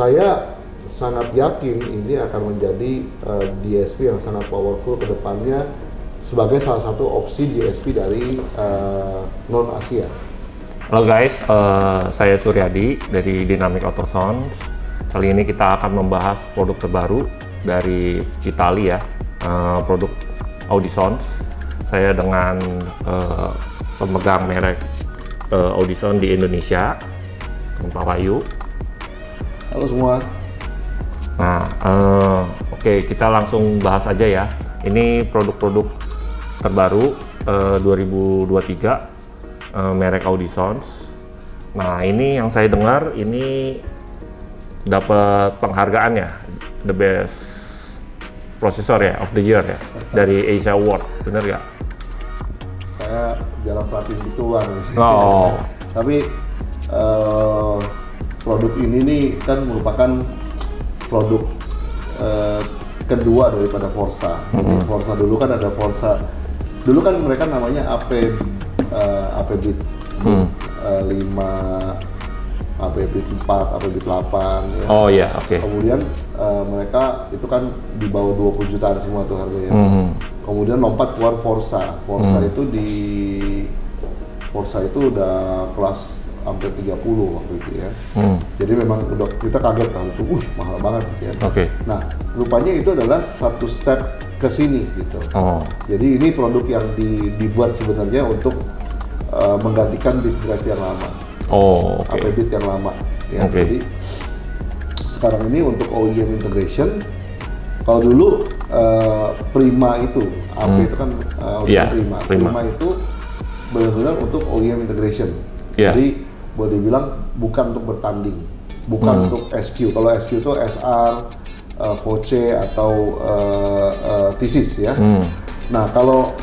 Saya sangat yakin ini akan menjadi DSP yang sangat powerful ke depannya sebagai salah satu opsi DSP dari non Asia. Halo guys, saya Suryadi dari Dynamic Auto Sound. Kali ini kita akan membahas produk terbaru dari Italia, produk Audison. Saya dengan pemegang merek Audison di Indonesia, Pak Wahyu. Halo semua. Nah, oke, kita langsung bahas aja ya. Ini produk-produk terbaru 2023 merek Audison. Nah, ini yang saya dengar ini dapat penghargaan ya, the best processor ya of the year ya dari Asia Award, bener nggak? Saya jarang perhatiin gituan. Oh. Tapi produk ini nih kan merupakan produk kedua daripada Forza. Jadi Forza dulu kan ada Forza. Dulu kan mereka namanya AP Beat 5, AP Beat 4, AP Beat 8 ya. Oh iya, oke. Kemudian mereka itu kan di bawah 20 jutaan semua tuh harganya. Kemudian lompat keluar Forza. Forza itu udah kelas hampir 30 waktu itu ya. Jadi memang udah kita kaget kan itu, mahal banget ya. Oke. Nah, rupanya itu adalah satu step ke sini gitu. Jadi ini produk yang dibuat sebenarnya untuk menggantikan beat drive yang lama. AP Beat yang lama ya. Jadi sekarang ini untuk OEM integration. Kalau dulu Prima itu, AP itu kan Prima itu benar-benar untuk OEM integration. Jadi boleh dibilang bukan untuk bertanding, bukan untuk SQ. Kalau SQ itu SR, Voce atau Thesis ya. Nah kalau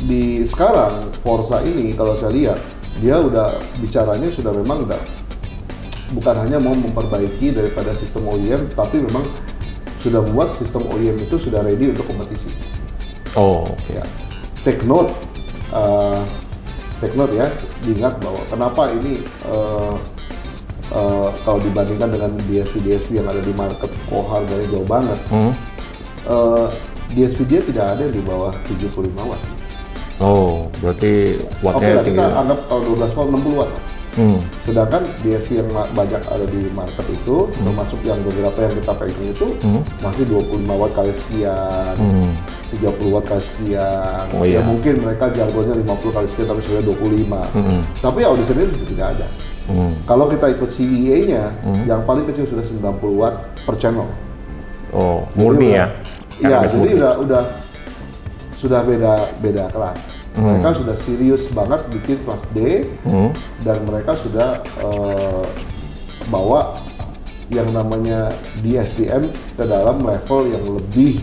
di sekarang Forza ini kalau saya lihat dia udah bicaranya sudah memang udah bukan hanya mau memperbaiki daripada sistem OEM, tapi memang sudah buat sistem OEM itu sudah ready untuk kompetisi. Ya. Take note ya, diingat bahwa kenapa ini kalau dibandingkan dengan DSP yang ada di market kok harganya jauh banget. DSP dia tidak ada di bawah 75 watt. Berarti wattnya Oke, kita anggap kalau 12 watt 60 watt. Sedangkan DSP yang banyak ada di market itu, termasuk yang beberapa yang kita pegang itu masih 25 watt kali sekian, 30 watt kali sekian. Ya mungkin mereka jargonnya 50 kali sekian tapi sebenarnya 25. Tapi Audison itu tidak ada. Kalau kita ikut CEA-nya, yang paling kecil sudah 90 watt per channel. Murni ya? Iya, jadi udah sudah beda kelas. Mereka sudah serius banget bikin kelas D, dan mereka sudah bawa yang namanya DSPM ke dalam level yang lebih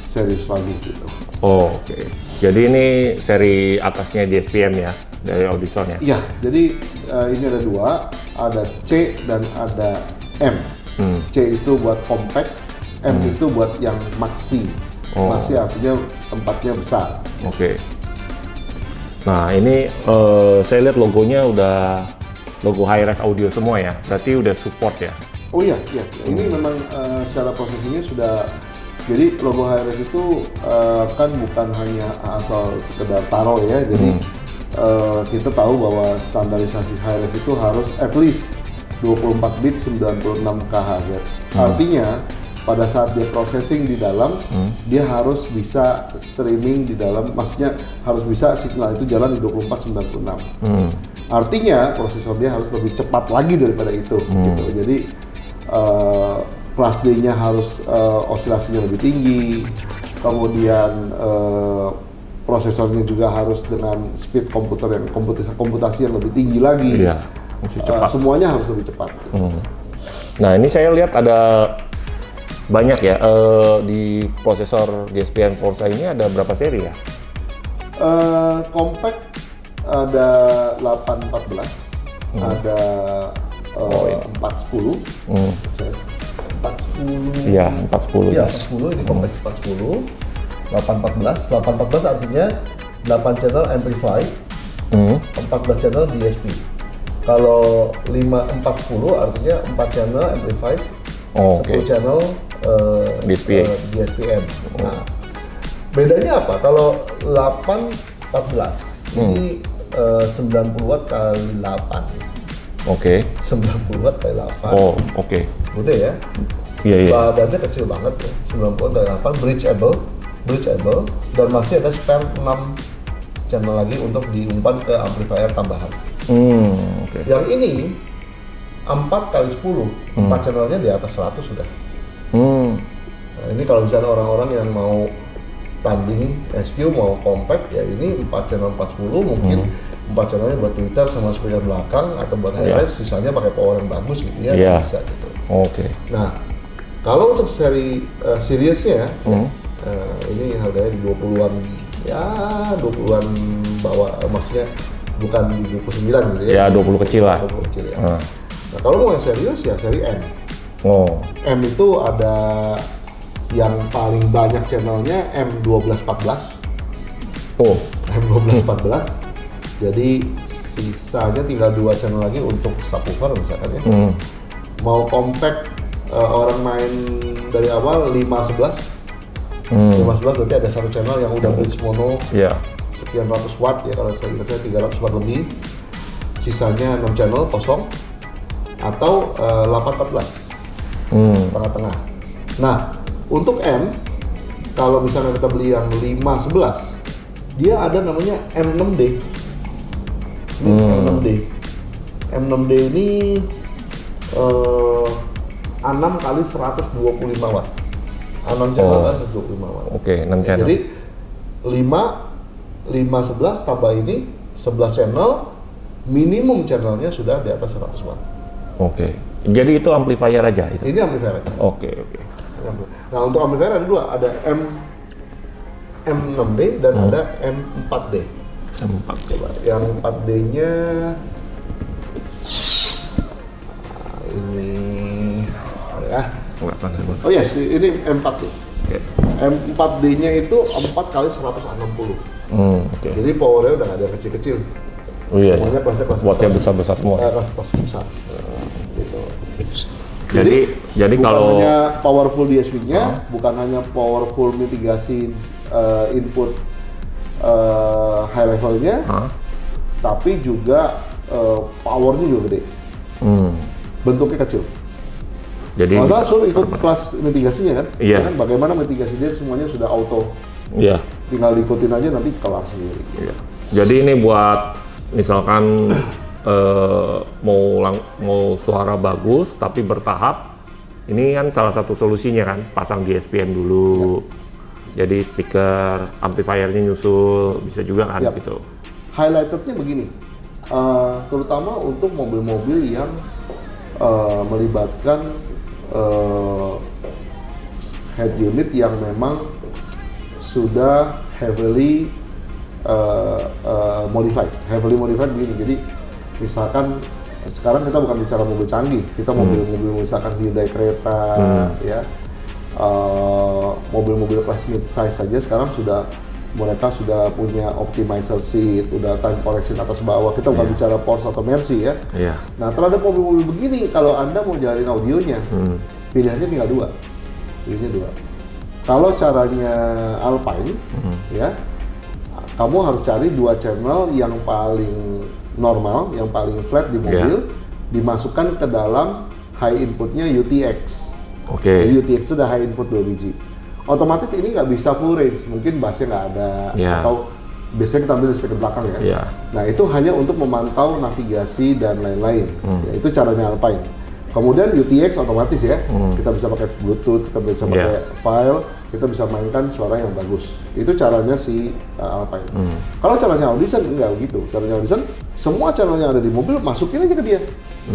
serius lagi gitu. Oke. Jadi ini seri atasnya DSPM ya, dari Audison ya? Iya, jadi ini ada dua, ada C dan ada M. C itu buat compact, M itu buat yang maxi. Maxi artinya tempatnya besar. Nah ini saya lihat logonya udah logo Hi-Res Audio semua ya, berarti udah support ya? Oh iya. Ini memang secara prosesinya sudah. Jadi logo Hi-Res itu kan bukan hanya asal sekedar taruh ya. Jadi kita tahu bahwa standarisasi Hi-Res itu harus at least 24 bit 96 kHz. Artinya pada saat dia processing di dalam, dia harus bisa streaming di dalam, maksudnya harus bisa signal itu jalan di 2496. Artinya prosesor dia harus lebih cepat lagi daripada itu. Gitu. Jadi Class D-nya harus osilasinya lebih tinggi, kemudian prosesornya juga harus dengan speed komputer yang komputasi yang lebih tinggi lagi. Semuanya harus lebih cepat. Nah ini saya lihat ada banyak ya di prosesor DSPM Forza ini ada berapa seri ya? Compact ada 814, ada 410. 410. Iya, 410. Iya, 410 ini compact 410. 814 artinya 8 channel amplify, 14 channel DSP. Kalau 5-4-10 artinya 4 channel amplified, 10 channel DSPM. Nah, bedanya apa? Kalau 8-14 ini 90 watt kali 8. 90 watt kali 8. Gede ya? Iya. Badannya kecil banget ya. 90 watt kali 8, bridgeable, dan masih ada spare 6 channel lagi untuk diumpan ke amplifier tambahan. Yang ini 4 kali 10, 4 channelnya di atas 100 sudah. Nah, ini kalau misalnya orang-orang yang mau tanding SQ mau compact ya ini 4 channel 410 mungkin 4 channelnya buat Twitter sama speaker belakang atau buat hi-res, sisanya pakai power yang bagus gitu ya, bisa gitu. Nah, kalau untuk seri seriesnya ini harganya di 20-an ya, 20-an bawah, maksudnya bukan di 29 gitu ya. Ya 20 kecil lah. 20 kecil ya. Nah, kalau mau yang serius ya seri M. M itu ada yang paling banyak channelnya M1214. M1214. Jadi sisanya tinggal 2 channel lagi untuk subwoofer misalkan ya. Mau compact orang main dari awal 511. 511 berarti ada 1 channel yang udah bridge mono. Sekian ratus watt ya, kalau saya ingat saya 300 watt lebih. Sisanya 6 channel kosong atau 814. Tengah-tengah. Nah, untuk M, kalau misalnya kita beli yang 511, dia ada namanya M6D. M6D. M6D ini 6 kali 125 watt. 6 channel kan 125 watt. 6 channel. Jadi 511 tambah ini 11 channel, minimum channelnya sudah di atas 100 watt. Jadi itu amplifier aja itu? Ini amplifier aja. Nah, untuk amplifier ada 2, ada M6D dan ada M4D. Coba yang 4D-nya ini ya. Oh yes, ini M4D. M4D-nya itu 4 kali 160. Jadi powernya udah nggak ada kecil-kecil. Semuanya kelas-kelas wattnya besar-besar semua. Kelas besar. Gitu. Jadi kalau hanya powerful DSP-nya, bukan hanya powerful mitigasi input high levelnya, tapi juga powernya juga gede. Bentuknya kecil. Jadi masa suruh ikut kelas mitigasinya kan? Iya. Kan bagaimana mitigasi dia semuanya sudah auto. Tinggal diikutin aja nanti kelar sendiri. Jadi ini buat misalkan mau suara bagus tapi bertahap, ini kan salah satu solusinya kan, pasang DSPM dulu. Jadi speaker, amplifiernya nyusul, bisa juga kan gitu. Highlightednya begini, terutama untuk mobil-mobil yang melibatkan head unit yang memang sudah heavily modified begini. Jadi misalkan sekarang kita bukan bicara mobil canggih, kita mobil-mobil misalkan Hyundai Creta, ya, mobil-mobil kelas mid size saja sekarang mereka sudah punya optimizer seat, udah time correction atas bawah. Kita bukan bicara Porsche atau Mercy ya. Nah, terhadap mobil-mobil begini, kalau Anda mau jalanin audionya, pilihannya tinggal 2. Kalau caranya Alpine, ya, kamu harus cari 2 channel yang paling normal, yang paling flat di mobil, dimasukkan ke dalam high inputnya UTX. Jadi UTX itu udah high input 2 biji. Otomatis ini nggak bisa full range, mungkin bassnya nggak ada, atau biasanya kita ambil dari speaker belakang ya. Nah, itu hanya untuk memantau navigasi dan lain-lain. Ya, itu caranya Alpine. Kemudian UTX otomatis ya, kita bisa pakai Bluetooth, kita bisa pakai file, kita bisa mainkan suara yang bagus. Itu caranya si Alpine. Kalau caranya Audison enggak begitu. Caranya Audison, semua channel yang ada di mobil masukin aja ke dia.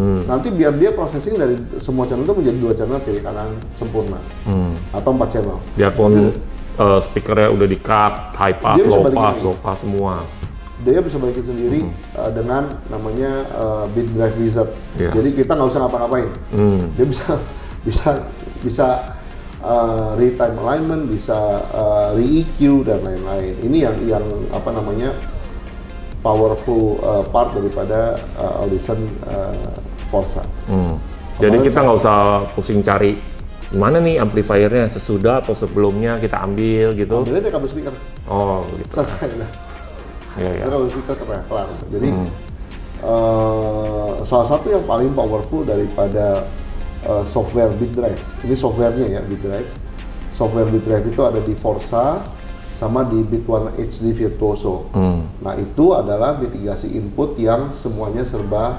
Nanti biar dia processing dari semua channel itu menjadi 2 channel kiri kanan sempurna, atau 4 channel. Biarpun speakernya udah di-cut, high pass, low pass semua. Dia bisa balikin sendiri dengan namanya Beat Drive Wizard. Jadi kita nggak usah ngapa-ngapain. Dia bisa retime alignment, bisa re-EQ dan lain-lain. Ini yang apa namanya powerful part daripada Audition Forza. Jadi kita nggak usah pusing cari gimana nih amplifiernya, sesudah atau sebelumnya kita ambil gitu. Ambilnya dari kabel speaker. Oh gitu. Selesai lah. Iya. Kabel speaker kelar. Jadi salah satu yang paling powerful daripada software bit drive. Ini softwarenya ya, bit drive. Software bit drive itu ada di Forza sama di Bitone HD Virtuoso. Nah itu adalah mitigasi input yang semuanya serba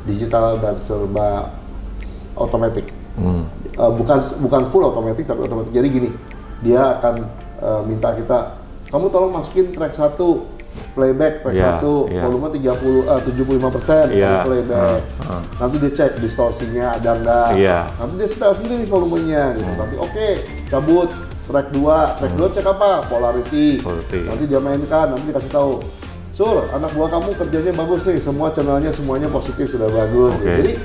digital dan serba otomatis. Bukan full otomatis tapi otomatis. Jadi gini, dia akan minta kita, kamu tolong masukin track 1 playback, track 1 volume 75% playback. Nanti dia cek distorsinya ada enggak. Nanti dia setel sendiri volumenya gitu. Nanti oke, cabut track 2 cek apa? Polarity. Nanti dia mainkan, nanti dikasih tahu, Sur, anak buah kamu kerjanya bagus nih, semua channelnya semuanya positif, sudah bagus. Gitu. Jadi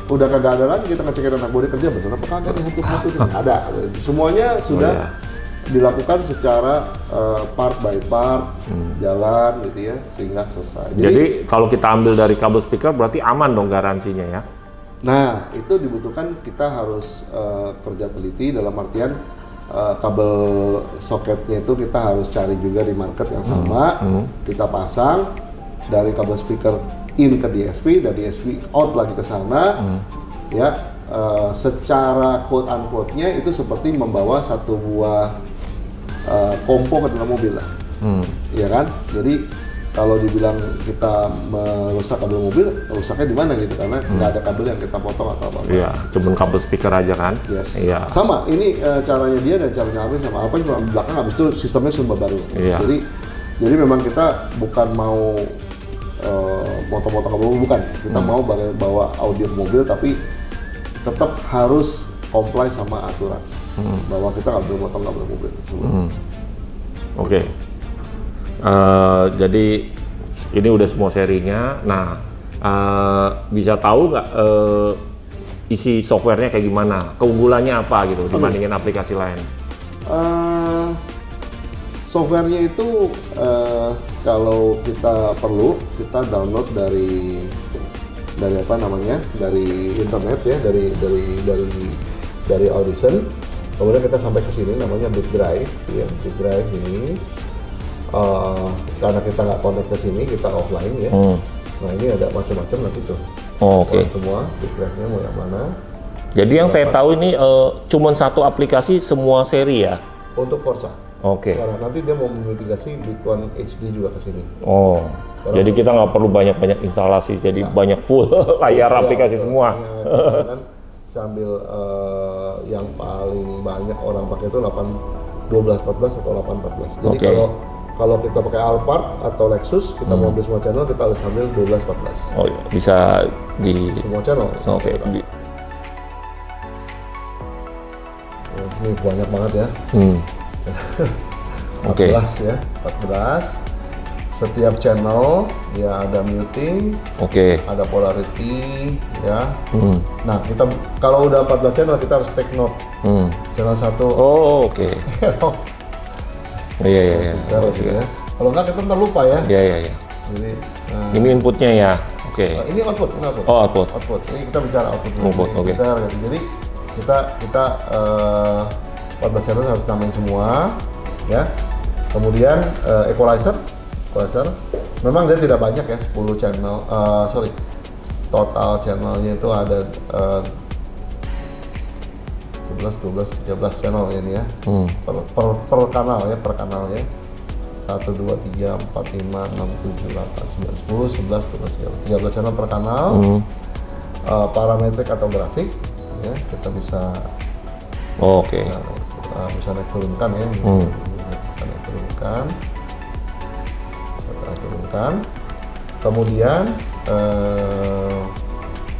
udah kagak ada lagi kita ngecekin anak buah kerja bener apa kagak nih hantu-hantu ada. Semuanya sudah dilakukan secara part by part, jalan gitu ya, sehingga selesai. Jadi kalau kita ambil dari kabel speaker berarti aman dong garansinya ya? Nah itu dibutuhkan kita harus kerja teliti dalam artian kabel soketnya itu kita harus cari juga di market yang sama, kita pasang dari kabel speaker in ke DSP, dari DSP out lagi ke sana, ya secara quote unquote-nya itu seperti membawa satu buah kompo ke dalam mobil lah, ya kan? Jadi kalau dibilang kita merusak kabel mobil, rusaknya di mana gitu, karena nggak ada kabel yang kita potong atau apa-apa. Iya, cuma kabel speaker aja kan? Yes. Iya. Sama, ini caranya dia dan caranya Alvin sama apa cuma di belakang, habis itu sistemnya sudah baru. Iya. Jadi memang kita bukan mau potong-potong kabel mobil, bukan. Kita mau bawa audio mobil, tapi tetap harus comply sama aturan. Bahwa kita nggak boleh potong kabel mobil. Oke. Jadi ini udah semua serinya. Nah, bisa tahu nggak isi softwarenya kayak gimana? Keunggulannya apa gitu dibandingin aplikasi lain? Softwarenya itu kalau kita perlu, kita download dari apa namanya, dari internet ya, dari Audition. Kemudian kita sampai ke sini, namanya Bit Drive ya, Bit Drive ini. Karena kita nggak kontak ke sini, kita offline ya. Nah ini ada macam-macam nanti tuh. Oke. Semua Bit Drive-nya mau yang mana? Jadi yang saya tahu ini cuma satu aplikasi semua seri ya? Untuk Forza. Oke. Sekarang nanti dia mau memitigasi Bitone HD juga ke sini. Oh. Jadi kita nggak perlu banyak-banyak instalasi, jadi banyak full layar aplikasi semua. Kan sambil yang paling banyak orang pakai itu 1214 atau 814. Jadi kalau kita pakai Alphard atau Lexus, kita mau ambil semua channel, kita harus ambil 1214. Oh iya, bisa di semua channel. Oke. Ini banyak banget ya. 14 ya, 14. Setiap channel ya ada muting, ada polarity ya. Nah kita kalau udah 14 channel kita harus take note. Channel 1. Oh oke. Iya. Terus ya. Kalau nggak kita ntar lupa ya. Iya. Jadi ini inputnya ya. Oke. Ini output. Oh output. Ini kita bicara output. Oke. Jadi kita 14 channel harus namain semua ya. Kemudian equalizer. Memang dia tidak banyak ya, 10 channel. Total channelnya itu ada 11, 12, 13 channel ini ya. Per kanal ya, 1, 2, 3, 4, 5, 6, 7, 8, 9, 10, 11, 12, 13 channel per kanal. Parametrik atau grafik ya, kita bisa bisa naik turunkan ya. Turunkan. Kemudian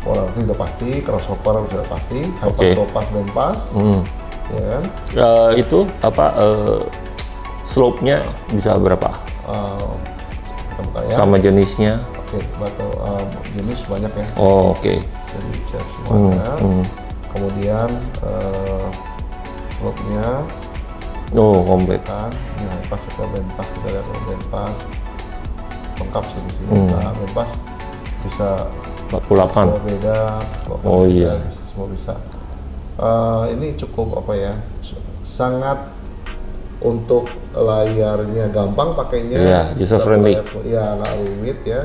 polarity udah pasti, crossover sudah pasti, high pass, low pass, band pass, ya kan? Itu apa slope-nya bisa berapa? Kita buka ya. Sama jenisnya? Jenis banyak ya. Jadi cek semuanya. Kemudian slope-nya. Komplit. Ini high pass atau band pass, kita lihat band pass. lengkap sih di sini. Nah, bebas bisa 48. semua beda. Oh iya. Bisa, semua bisa. Ini cukup apa ya? Sangat untuk layarnya gampang pakainya. Iya, user friendly. Iya, nggak rumit ya.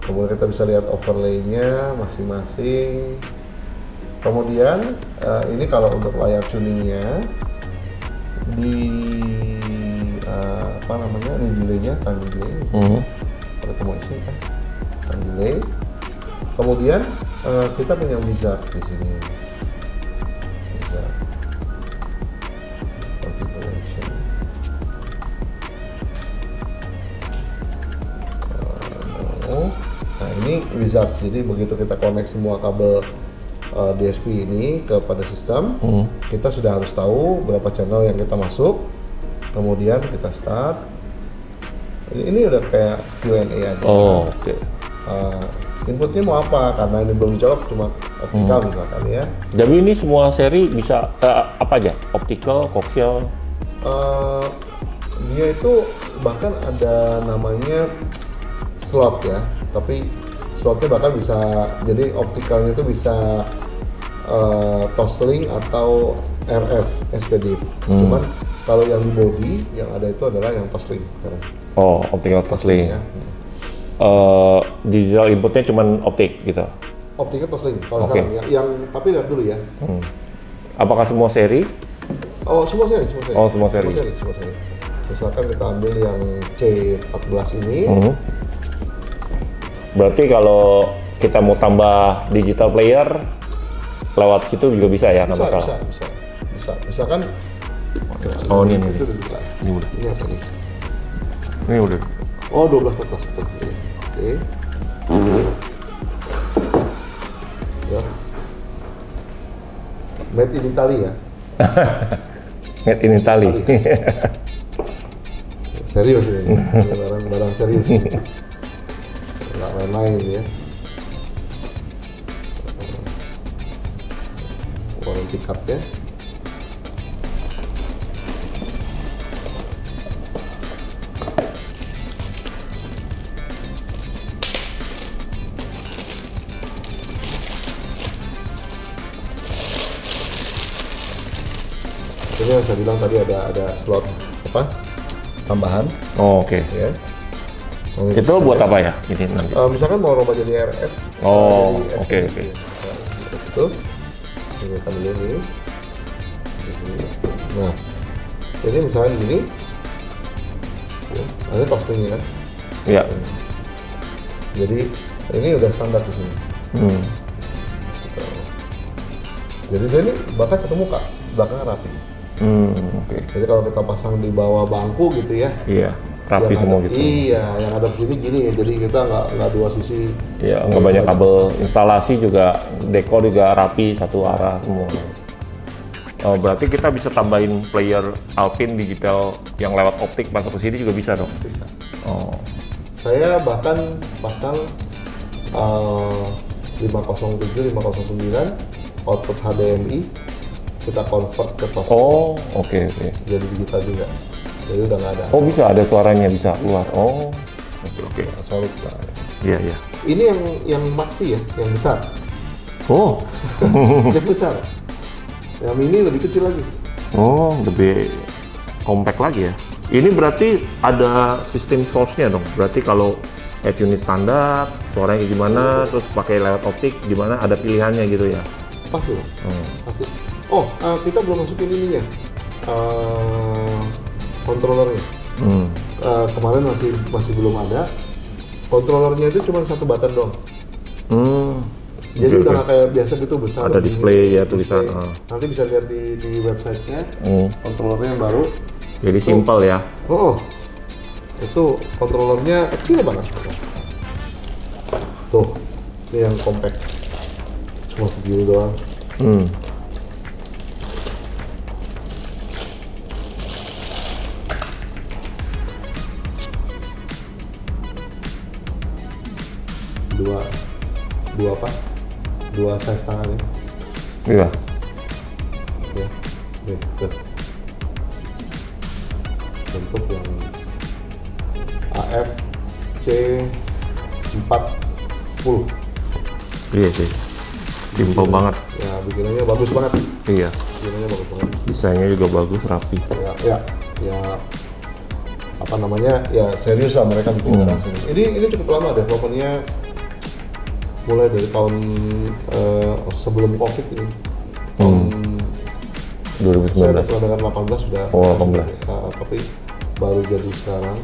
Kemudian kita bisa lihat overlay-nya masing-masing. Kemudian ini kalau untuk layar tuningnya di apa namanya, ini delay-nya, time delay. Kalau kamu isi kan time delay. Kemudian kita punya wizard di sini. Wizard configuration. Nah ini wizard. Jadi begitu kita connect semua kabel DSP ini kepada sistem, kita sudah harus tahu berapa channel yang kita masuk. Kemudian kita start. Ini udah kayak Q&A aja. Oh, oke. Inputnya mau apa? Karena ini belum dijawab, cuma optical misalkan ya. Jadi ini semua seri bisa apa aja? Optical, coaxial. Dia itu bahkan ada namanya slot ya, tapi slotnya bahkan bisa, jadi optikalnya itu bisa toslink atau RF SPD. Cuman kalau yang di body yang ada itu adalah yang toslink. Oh, optical toslink. Ya. Digital inputnya cuman optik gitu. Optiknya toslink. Kalau Oke. sekarang yang tapi lihat dulu ya. Apakah semua seri? Oh, semua seri, semua seri. Oh, semua seri. Semua seri. Misalkan kita ambil yang C14 ini. Berarti kalau kita mau tambah digital player lewat situ juga bisa ya, nggak masalah. Bisa. Misalkan Oh, ini itu udah bisa. Ini udah. Ini apa nih? Ini udah. Oh, 12/14 betul. Oke. Ya. Made in Italy ya. Made in Italy. Serius ini. Barang serius. Nggak main-main ya. Warranty card ya. Ini yang saya bilang tadi ada slot apa tambahan. Oh, oke. Ya. Itu buat apa ya ini nanti? Misalkan mau rubah jadi RF. Oh, jadi oke. Itu kita dulu ini. Nah, jadi misalnya gini, ya, ada toslingnya kan. Iya. Jadi ini udah standar di sini. Jadi dia ini bahkan satu muka, belakangnya rapi. Oke. Jadi kalau kita pasang di bawah bangku gitu ya. Iya, rapi semua gitu. Iya, yang ada di sini gini ya. Jadi kita nggak dua sisi. Iya, nggak banyak kabel, instalasi juga, dekor juga rapi satu arah semua. Oh, berarti kita bisa tambahin player Alpine digital yang lewat optik masuk ke sini juga bisa dong? Bisa. Oh. Saya bahkan pasang 507, 509 output HDMI, kita convert ke toslink. Oh, oke. Jadi digital juga. Jadi udah nggak ada. Oh, bisa ada suaranya bisa keluar. Oh, oke. Solid lah. Iya. Ini yang maxi ya, yang besar. Oh. Yang besar. Yang mini lebih kecil lagi. Oh, lebih compact lagi ya. Ini berarti ada sistem source-nya dong. Berarti kalau unit standar, suaranya gimana, terus pakai lewat optik gimana, ada pilihannya gitu ya? Pasti. Pasti. Oh, kita belum masukin ininya. Controllernya. Kemarin masih belum ada. Controllernya itu cuma satu button doang. Jadi udah nggak kayak biasa gitu besar. Ada display ya tulisan. Nanti bisa lihat di websitenya. Controllernya yang baru. Jadi simpel ya. Itu controllernya kecil banget. Tuh, ini yang compact. Cuma segini doang. Dua apa? Dua size tangannya. Iya. Ya, tuh. Bentuk yang AF C410. Iya sih, simple banget. Ya bikinannya bagus banget. Iya. Bikinannya bagus banget. Desainnya juga bagus, rapi. Ya apa namanya, ya serius lah mereka bikin barang serius. Ini cukup lama developmentnya, mulai dari tahun sebelum COVID ini. Tahun 2019. saya udah dengan 18 sudah. Oh, 18. Tapi baru jadi sekarang.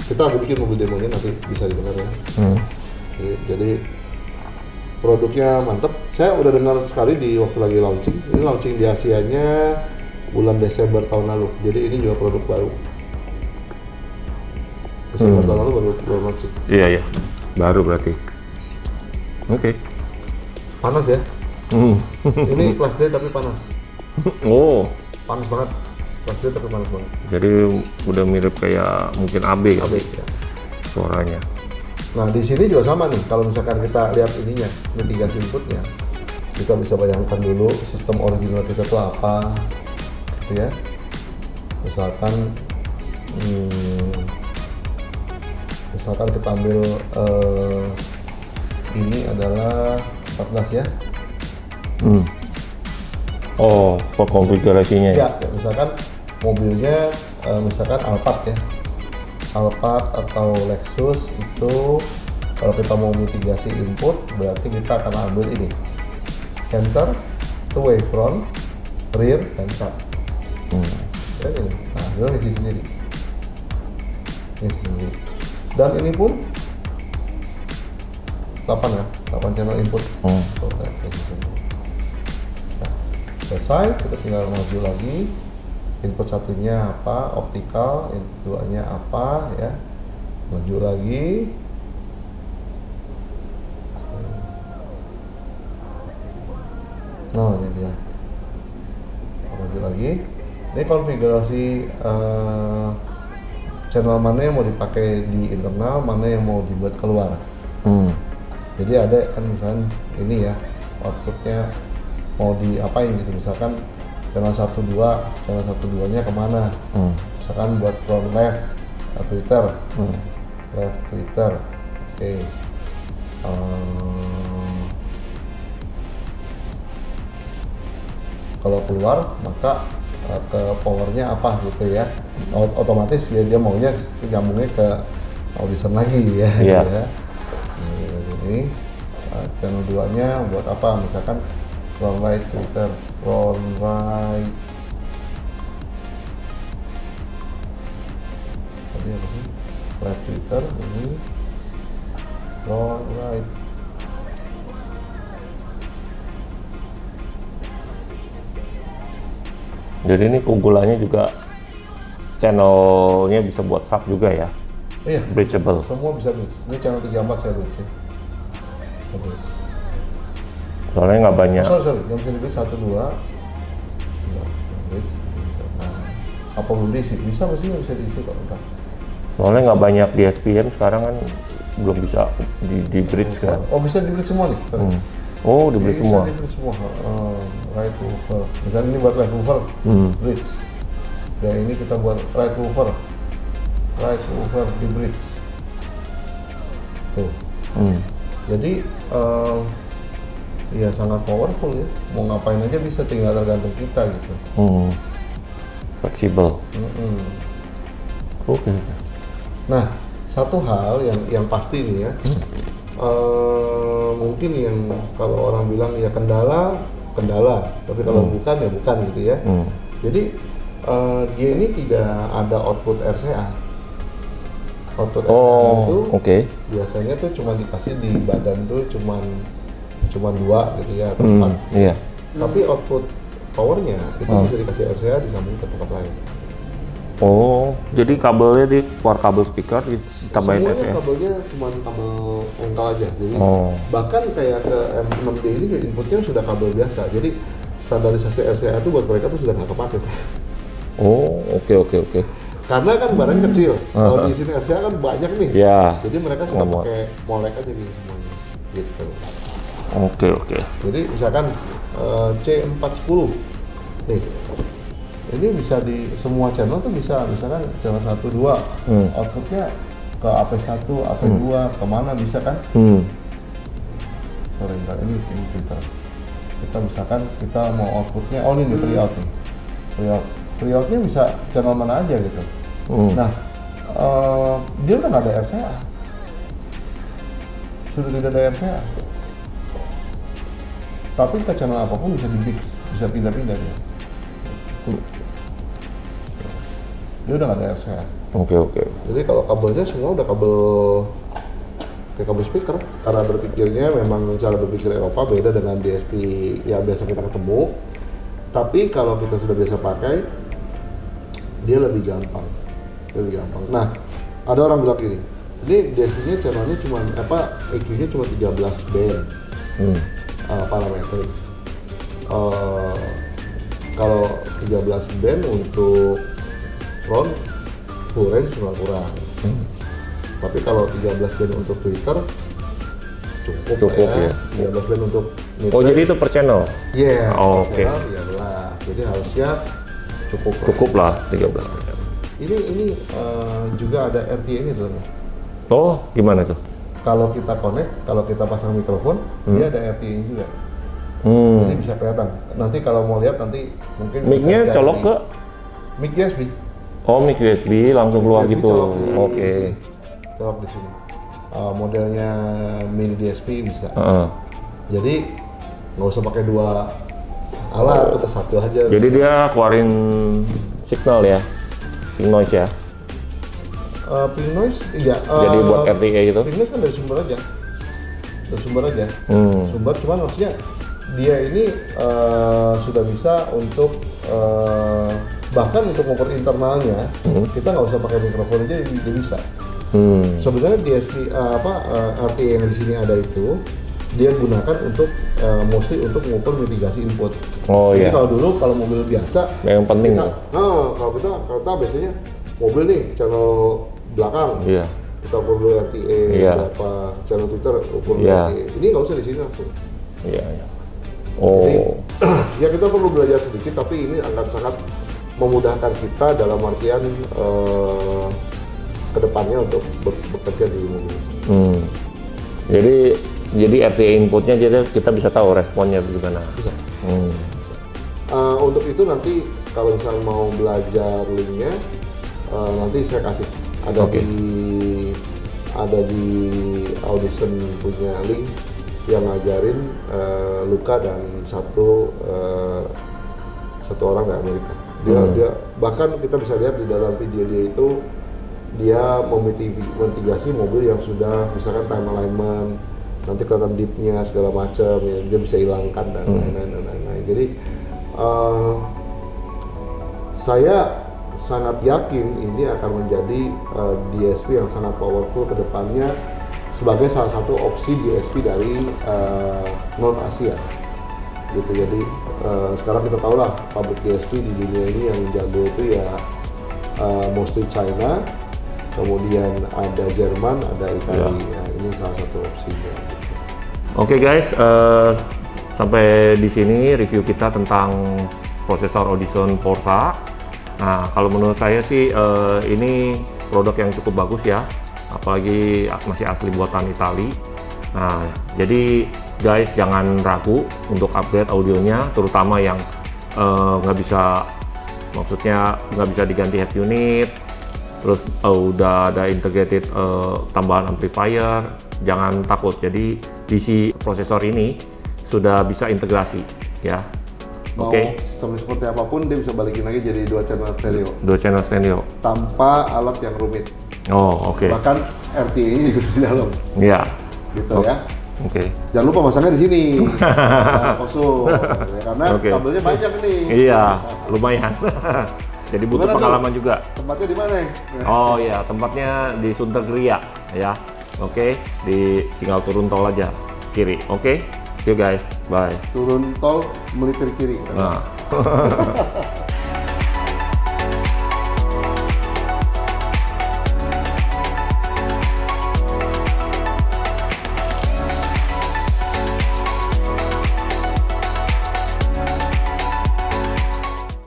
Kita lagi bikin mobil demonya, nanti bisa didengar ya. Jadi produknya mantep. Saya udah dengar sekali di waktu lagi launching. Ini launching di Asianya bulan Desember tahun lalu. Jadi ini juga produk baru. Desember tahun lalu baru launching. Iya. Baru berarti. Oke. Panas ya? Ini flash day tapi panas. Oh. Panas banget. Flash day tapi panas banget. Jadi udah mirip kayak mungkin AB kali ya. Suaranya. Nah di sini juga sama nih. Kalau misalkan kita lihat ininya, mitigasi inputnya, kita bisa bayangkan dulu sistem original kita tuh apa, gitu ya. Misalkan kita ambil ini adalah 14 ya. Oh, for konfigurasinya ya? Ya, misalkan mobilnya misalkan Alphard ya. Alphard atau Lexus itu kalau kita mau mitigasi input berarti kita akan ambil ini center, two way front, rear, dan side. Ya, ini. Nah, dia ngisi sendiri. Dan ini pun 8 channel input. Nah, selesai, kita tinggal maju lagi. Input satunya apa, optical, input duanya apa ya, maju lagi. Nah ini dia, maju lagi. Ini konfigurasi channel mana yang mau dipakai di internal, mana yang mau dibuat keluar. Jadi ada kan misalkan ini ya, outputnya mau diapain gitu, misalkan channel 1-2, channel 1-2 nya kemana? Misalkan buat front left tweeter, left tweeter, oke. Kalau keluar maka ke powernya apa gitu ya? Otomatis ya dia maunya nyambungnya ke audition lagi ya. Yeah. Gitu ya. Ini channel 2 nya buat apa? Misalkan front right tweeter, front right, tadi apa sih? Left tweeter, ini front right. Jadi ini keunggulannya juga channelnya bisa buat sub juga ya? Iya, bridgeable. Semua bisa bridge. Ini channel 34 saya bridge ya. Soalnya nggak banyak. Sorry, yang bisa di-bridge 1-2. Apa belum diisi? Bisa pasti nggak bisa diisi kok. Enggak. Soalnya nggak banyak di SPM sekarang kan, belum bisa di-bridge kan. Oh bisa di-bridge semua nih? Oh, di-bridge semua? Bisa di-bridge semua. Right woofer. Misalnya ini buat left woofer, bridge. Dan ini kita buat right woofer. Right woofer di-bridge. Tuh. Jadi ya sangat powerful ya, mau ngapain aja bisa, tinggal tergantung kita gitu. Fleksibel. Oke. Nah, satu hal yang pasti nih ya, mungkin yang kalau orang bilang ya kendala, tapi kalau bukan ya bukan gitu ya. Jadi dia ini tidak ada output RCA. Output RCA itu biasanya tuh cuma dikasih di badan tuh cuma 2 gitu ya, atau 4. Iya. Tapi output powernya itu bisa dikasih RCA disambung ke tempat lain. Oh, jadi kabelnya di keluar kabel speaker ditambahin RCA? Semuanya kabelnya cuma kabel ongkal aja. Jadi bahkan kayak ke M6D ini inputnya sudah kabel biasa. Jadi standarisasi RCA itu buat mereka tuh sudah nggak kepake. Oh, oke. Karena kan barangnya kecil. Kalau di sini RCA kan banyak nih. Ya. Jadi mereka sudah pakai molek aja gitu semuanya. Gitu. Oke. Jadi misalkan C410 nih, Ini bisa di semua channel tuh bisa, misalkan channel 1, 2, outputnya ke AP1, AP2, kemana bisa kan? Sorry, bentar, ini filter. Kita misalkan kita mau outputnya, oh ini free out nih. Free outnya bisa channel mana aja gitu. Nah, dia udah nggak ada RCA. Sudah tidak ada RCA. Tapi ke channel apapun bisa di-mix, bisa pindah-pindah dia. Dia udah nggak ada RCA. Oke. Jadi kalau kabelnya semua udah kayak kabel speaker. Karena berpikirnya memang cara berpikir Eropa beda dengan DSP yang biasa kita ketemu. Tapi kalau kita sudah biasa pakai, dia lebih gampang. Nah, ada orang bilang gini, ini DSP-nya channelnya cuma EQ-nya cuma 13 band parameter. Kalau 13 band untuk front full range nggak kurang. Tapi kalau 13 band untuk Twitter cukup ya. 13 band untuk mid-range. Oh, jadi itu per channel? Iya. Oh, oke. Jadi harusnya cukup. Cukup lah 13 per channel. Ini juga ada RTA ini tuh. Oh, gimana tuh? Kalau kita connect, kalau kita pasang mikrofon, dia ada RTA juga. Jadi bisa kelihatan. Nanti kalau mau lihat nanti mungkin mic-nya colok ke mic USB. Oh, mic USB langsung keluar USB gitu. Oke. Colok di sini. Modelnya mini DSP bisa. Jadi nggak usah pakai dua alat, atau satu aja. Jadi dia keluarin signal ya, pink noise ya. Pink noise, iya. Jadi buat RTA gitu. Pink noise kan dari sumber aja. Sumber cuman maksudnya dia ini sudah bisa untuk bahkan untuk mengukur internalnya kita nggak usah pakai mikrofon aja dia bisa. Sebenarnya DSP RTA yang di sini ada itu dia gunakan untuk mostly untuk mengukur mitigasi input. Jadi kalau dulu kalau mobil biasa yang penting kita, kalau kita biasanya mobil nih channel belakang kita ukur dulu RTA berapa, channel Twitter ukur RTA. Ini nggak usah di sini langsung. Jadi, ya kita perlu belajar sedikit, tapi ini akan sangat memudahkan kita dalam artian kedepannya untuk bekerja di mobil. Jadi RTA inputnya jadi kita bisa tahu responnya bagaimana. Bisa. Untuk itu nanti kalau misalnya mau belajar linknya, nanti saya kasih ada di Audition punya link yang ngajarin Luka dan satu orang dari Amerika. Dia bahkan kita bisa lihat di dalam video dia itu dia memitigasi mobil yang sudah misalkan time alignment, nanti kelihatan dipnya segala macam ya, dia bisa hilangkan dan lain-lain. Jadi saya sangat yakin ini akan menjadi DSP yang sangat powerful ke depannya sebagai salah satu opsi DSP dari non Asia gitu. Jadi sekarang kita tahu lah pabrik DSP di dunia ini yang jago itu ya mostly China, kemudian ada Jerman, ada Italia. Ini salah satu opsinya. Oke guys, sampai di sini review kita tentang prosesor Audison Forza. Nah, kalau menurut saya sih ini produk yang cukup bagus ya, apalagi masih asli buatan Itali. Nah, jadi guys jangan ragu untuk upgrade audionya, terutama yang nggak bisa diganti head unit, terus udah ada integrated tambahan amplifier. Jangan takut, jadi DC prosesor ini sudah bisa integrasi ya. Oke. Sistemnya seperti apapun dia bisa balikin lagi jadi 2 channel stereo. 2 channel stereo. Tanpa alat yang rumit. Bahkan RTA-nya juga di dalam. Iya. Gitu ya. Jangan lupa masangnya di sini. Kosong. Ya, karena kabelnya banyak nih. Iya, lumayan. Jadi butuh pengalaman juga. Tempatnya di mana? Oh iya, tempatnya di Sunter Gria ya. Tinggal turun tol aja kiri. See you guys, bye. Turun tol melipir kiri.